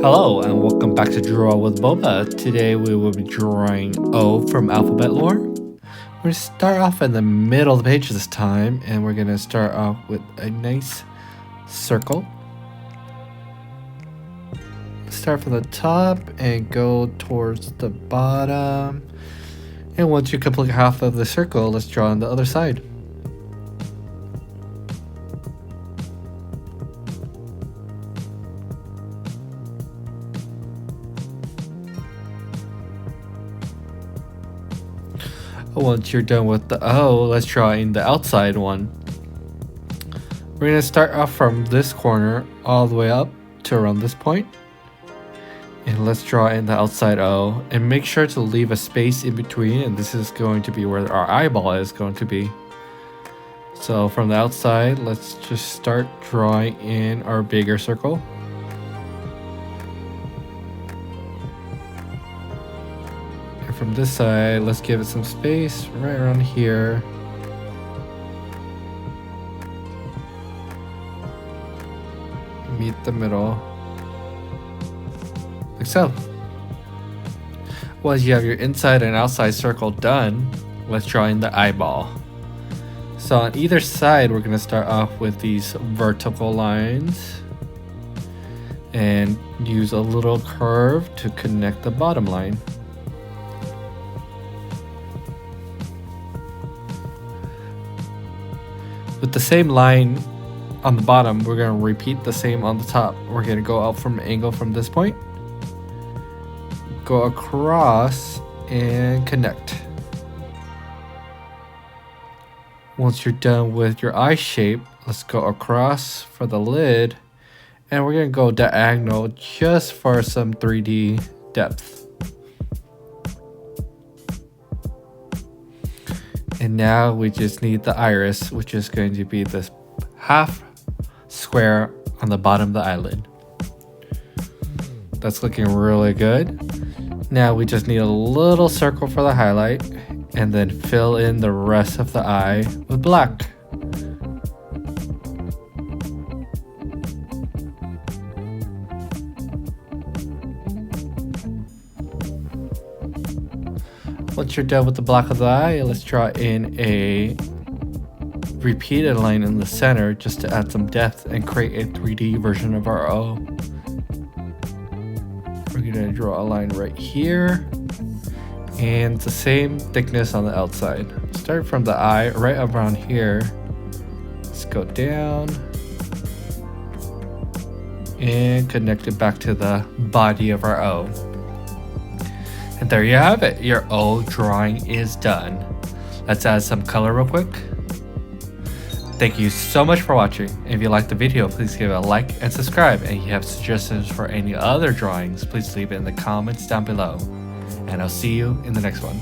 Hello and welcome back to Draw with Boba. Today we will be drawing O from Alphabet Lore. We're going to start off in the middle of the page this time, and we're going to start off with a nice circle. Start from the top and go towards the bottom. And once you complete half of the circle, let's draw on the other side. Once you're done with the O, let's draw in the outside one. We're going to start off from this corner all the way up to around this point. And let's draw in the outside O. And make sure to leave a space in between. And this is going to be where our eyeball is going to be. So from the outside, let's just start drawing in our bigger circle. From this side, let's give it some space right around here. Meet the middle. Like so. Once you have your inside and outside circle done, let's draw in the eyeball. So on either side, we're going to start off with these vertical lines and use a little curve to connect the bottom line. With the same line on the bottom, we're going to repeat the same on the top. We're going to go out from an angle from this point, go across and connect. Once you're done with your eye shape, let's go across for the lid, and we're going to go diagonal just for some 3D depth. And now we just need the iris, which is going to be this half square on the bottom of the eyelid. That's looking really good. Now we just need a little circle for the highlight and then fill in the rest of the eye with black. Once you're done with the black of the eye, let's draw in a repeated line in the center just to add some depth and create a 3D version of our O. We're going to draw a line right here and the same thickness on the outside. Start from the eye right around here. Let's go down and connect it back to the body of our O. And there you have it, your O drawing is done. Let's add some color real quick. Thank you so much for watching. If you liked the video, please give it a like and subscribe. And if you have suggestions for any other drawings, please leave it in the comments down below. And I'll see you in the next one.